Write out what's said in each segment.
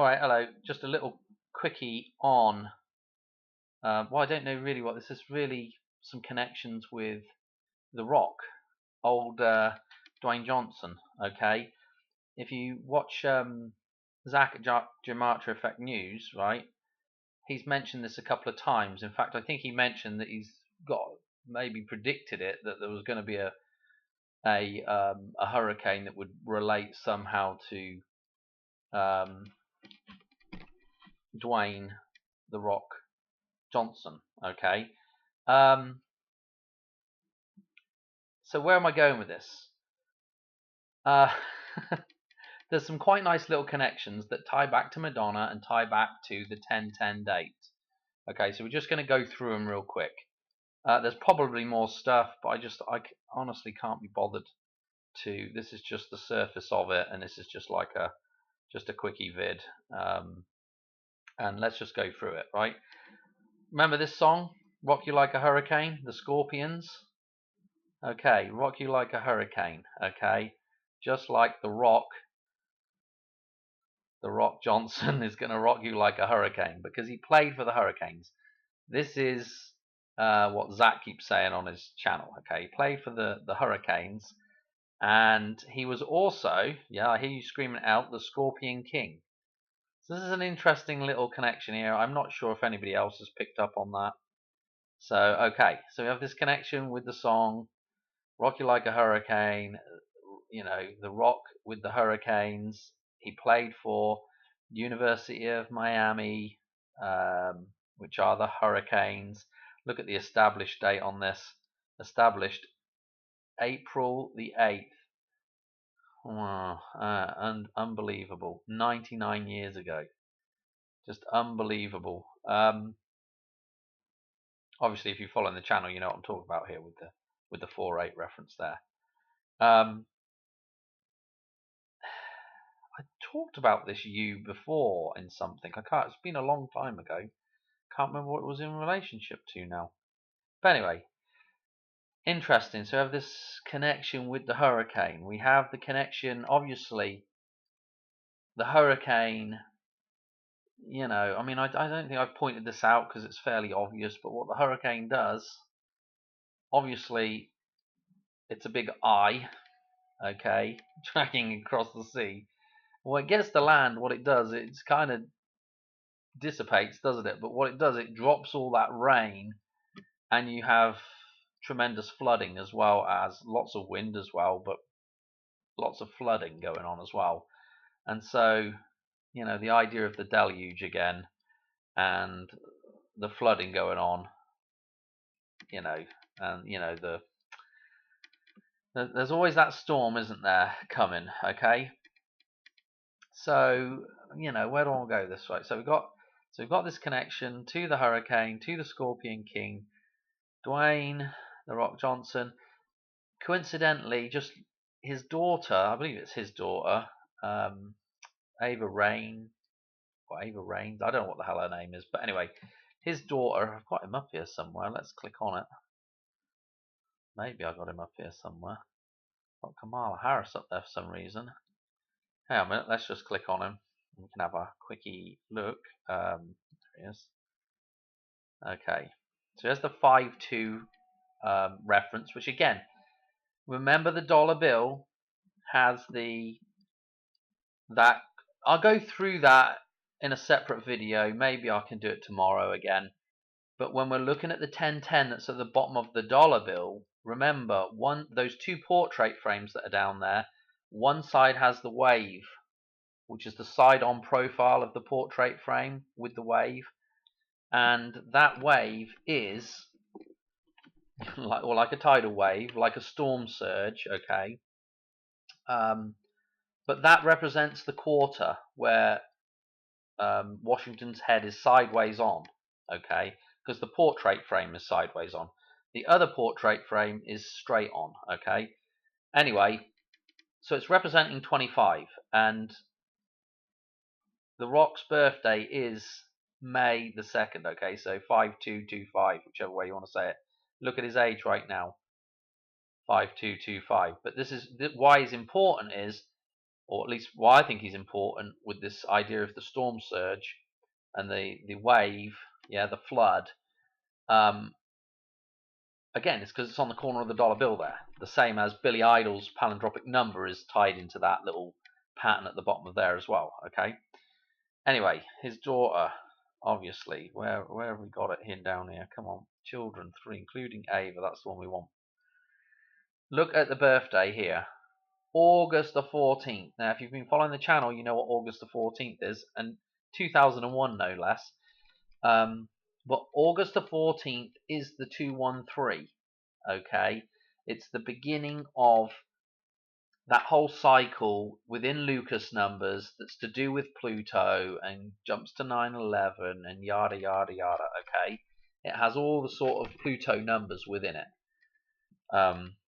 All right, hello. Just a little quickie on. Well, I don't know really what this is. Really, some connections with The Rock, old Dwayne Johnson. Okay, if you watch Zach Gematria Effect News, right? He's mentioned this a couple of times. In fact, I think he mentioned that he's got maybe predicted it that there was going to be a hurricane that would relate somehow to um, Dwayne The Rock Johnson. Okay. Um, so where am I going with this? Uh, there's some quite nice little connections that tie back to Madonna and tie back to the 10/10 date. Okay, so we're just going to go through them real quick. There's probably more stuff, but I honestly can't be bothered to. This is just the surface of it, and this is just like a quickie vid. And let's just go through it, right? Remember this song, "Rock You Like a Hurricane," the Scorpions. Okay, "Rock You Like a Hurricane." Okay, just like The Rock Johnson is going to rock you like a hurricane because he played for the Hurricanes. This is what Zach keeps saying on his channel. Okay, he played for the Hurricanes, and he was also, yeah, I hear you screaming out, the Scorpion King. So this is an interesting little connection here. I'm not sure if anybody else has picked up on that. So okay, so we have this connection with the song "Rock You Like a Hurricane." You know, The Rock with the Hurricanes. He played for University of Miami, which are the Hurricanes. Look at the established date on this. Established April the 8th. Wow, and unbelievable. 99 years ago. Just unbelievable. Obviously, if you follow the channel, you know what I'm talking about here with the 4/8 reference there. I talked about this you before in something. I can't. It's been a long time ago. Can't remember what it was in relationship to now. But anyway, interesting. So we have this connection with the hurricane. We have the connection, obviously, the hurricane. You know, I mean, I don't think I've pointed this out because it's fairly obvious. But what the hurricane does, obviously, it's a big eye. Okay, dragging across the sea. When it gets to land, what it does, it's kind of dissipates, doesn't it? But what it does, it drops all that rain, and you have tremendous flooding as well as lots of wind as well, but lots of flooding going on as well. And so, you know, the idea of the deluge again and the flooding going on, you know, and you know there's always that storm, isn't there, coming? Okay, so you know, where do I want to go this way? So we've got this connection to the hurricane, to the Scorpion King, Dwayne the Rock Johnson. Coincidentally, just his daughter, I believe it's his daughter, Ava Rain, or Ava Rains, I don't know what the hell her name is, but anyway, his daughter, I've got him up here somewhere, let's click on it. Maybe I got him up here somewhere. Got Kamala Harris up there for some reason. Hang on a minute, let's just click on him. We can have a quickie look. There he is. Okay, so there's the 5-2 reference, which again, remember the dollar bill has that. I'll go through that in a separate video. Maybe I can do it tomorrow again. But when we're looking at the 10/10 that's at the bottom of the dollar bill, remember those two portrait frames that are down there. One side has the wave, which is the side-on profile of the portrait frame with the wave, and that wave is like a tidal wave, like a storm surge. Okay. But that represents the quarter where Washington's head is sideways on, okay, because the portrait frame is sideways on. The other portrait frame is straight on, okay. Anyway, so it's representing 25, and the Rock's birthday is May the 2nd, okay, so 5225, whichever way you want to say it. Look at his age right now, 5225. But this is why it's important is or at least why I think he's important with this idea of the storm surge and the wave, yeah, the flood. Um, Again, it's because it's on the corner of the dollar bill there. The same as Billy Idol's palindromic number is tied into that little pattern at the bottom of there as well. Okay. Anyway, his daughter, obviously, where have we got it here down here? Come on, children 3, including Ava. That's the one we want. Look at the birthday here, August the 14th. Now, if you've been following the channel, you know what August the 14th is, and 2001 no less. But August the 14th is the 213. Okay, it's the beginning of that whole cycle within Lucas numbers that's to do with Pluto and jumps to 9/11 and yada yada yada. Okay, it has all the sort of Pluto numbers within it,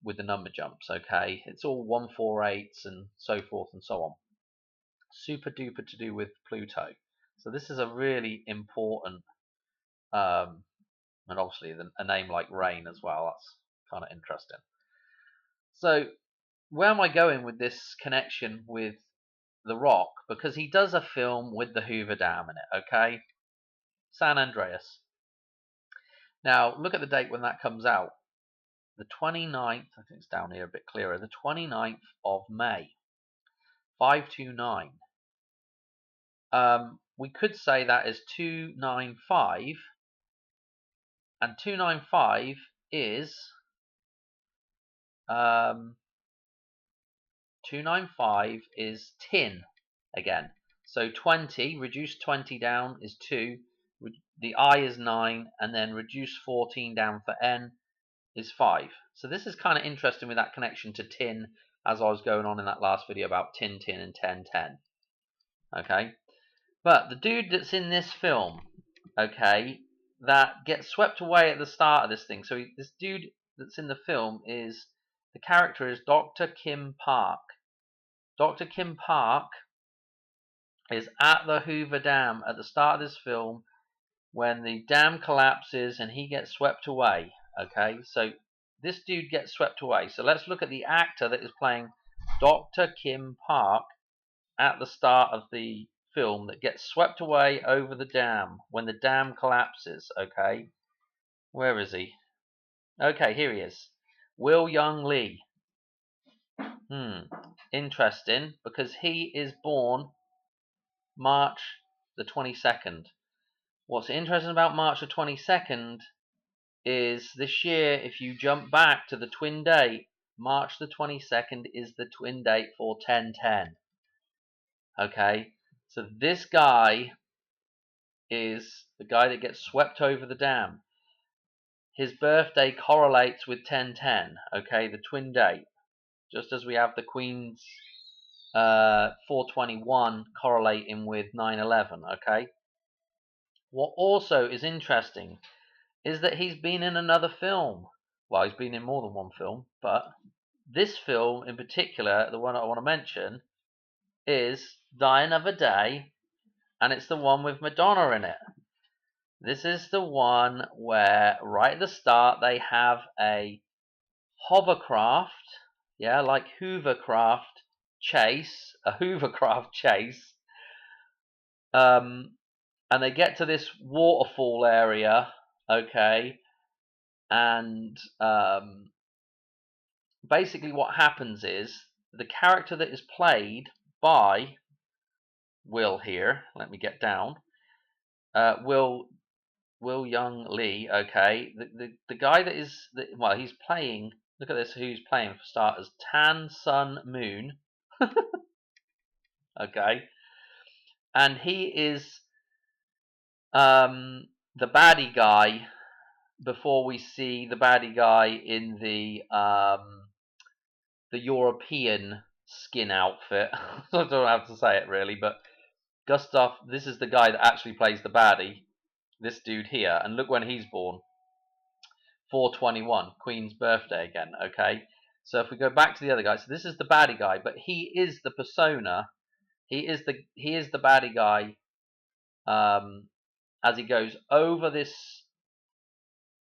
with the number jumps. Okay, it's all 148s and so forth and so on. Super duper to do with Pluto. So this is a really important, and obviously a name like Rain as well. That's kind of interesting. So where am I going with this connection with The Rock? Because he does a film with the Hoover Dam in it, okay? San Andreas. Now, look at the date when that comes out. The 29th, I think it's down here a bit clearer, the 29th of May. 529. We could say that is 295, and 295 is 295 is tin again. So 20, reduce 20 down is 2, the I is 9, and then reduce 14 down for N is 5. So this is kind of interesting with that connection to tin, as I was going on in that last video about tin tin and 1010. Okay, but the dude that's in this film, okay, that gets swept away at the start of this thing. So this dude that's in the film is, the character is Dr. Kim Park. Dr. Kim Park is at the Hoover Dam at the start of this film when the dam collapses and he gets swept away. Okay, so this dude gets swept away. So let's look at the actor that is playing Dr. Kim Park at the start of the film that gets swept away over the dam when the dam collapses. Okay, where is he? Okay, here he is. Will Young Lee. Interesting, because he is born March the 22nd. What's interesting about March the 22nd is this year, if you jump back to the twin date, March the 22nd is the twin date for 1010. Okay, so this guy is the guy that gets swept over the dam. His birthday correlates with 1010, okay, the twin date, just as we have the Queen's 421 correlating with 9/11, okay? What also is interesting is that he's been in another film. Well, he's been in more than one film, but this film in particular, the one I want to mention, is Die Another Day, and it's the one with Madonna in it. This is the one where right at the start they have a hovercraft, yeah, like Hoovercraft chase, a Hoovercraft chase, and they get to this waterfall area, okay, and basically what happens is the character that is played by Will here, let me get down, Will Young Lee, okay, the guy that is, well, he's playing, look at this, who's playing for starters, Tan Sun Moon, okay, and he is the baddie guy before we see the baddie guy in the European skin outfit. I don't know how to say it really, but Gustav, this is the guy that actually plays the baddie, this dude here, and look when he's born. 421, Queen's birthday again, okay? So if we go back to the other guy, so this is the baddie guy, but he is the persona, he is the baddie guy, as he goes over this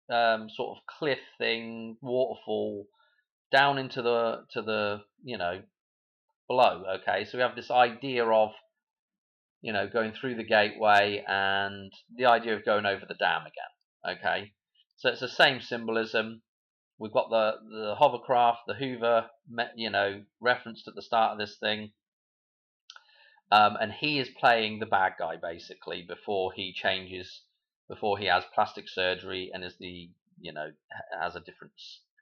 sort of cliff thing, waterfall, down into the below. Okay, so we have this idea of, you know, going through the gateway and the idea of going over the dam again. Okay, so it's the same symbolism. We've got the hovercraft, the Hoover, you know, referenced at the start of this thing. And he is playing the bad guy basically before he changes, before he has plastic surgery and is the, you know, has a different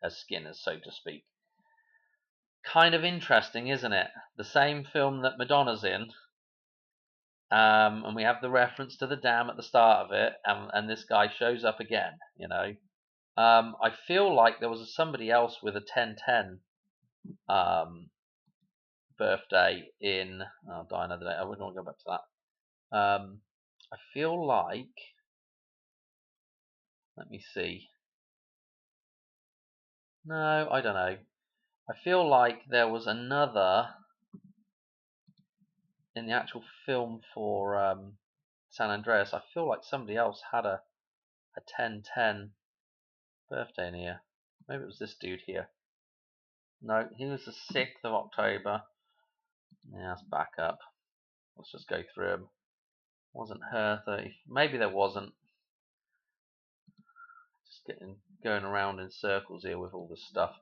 skin, as so to speak. Kind of interesting, isn't it? The same film that Madonna's in, and we have the reference to the dam at the start of it, and this guy shows up again. You know, I feel like there was somebody else with a 1010 birthday in. I'll die another day. I wouldn't want to go back to that. I feel like, let me see. No, I don't know. I feel like there was another in the actual film for San Andreas. I feel like somebody else had a 1010 birthday in here. Maybe it was this dude here. No, he was the 6th of October. Yeah, let's back up. Let's just go through them. Wasn't her 30? Maybe there wasn't. Just going around in circles here with all this stuff.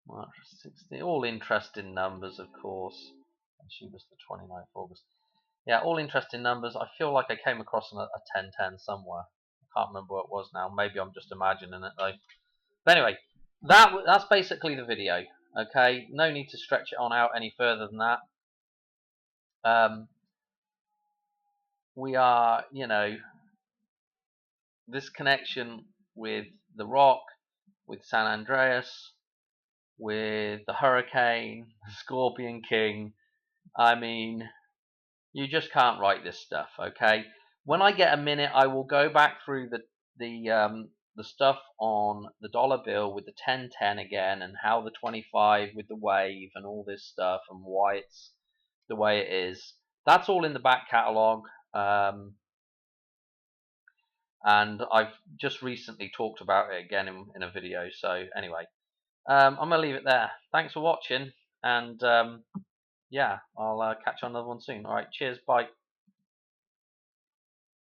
March 16. All interesting numbers, of course. And she was the 29th of August. Yeah, all interesting numbers. I feel like I came across a 1010 somewhere. I can't remember what it was now. Maybe I'm just imagining it though. But anyway, that's basically the video. Okay, no need to stretch it on out any further than that. We are, you know, this connection with The Rock, with San Andreas, with the Hurricane, Scorpion King. I mean, you just can't write this stuff, okay? When I get a minute, I will go back through the stuff on the dollar bill with the 1010 again, and how the 25 with the wave and all this stuff, and why it's the way it is. That's all in the back catalogue, and I've just recently talked about it again in a video. So anyway, I'm gonna leave it there. Thanks for watching, and yeah, I'll catch you on another one soon. All right, cheers, bye.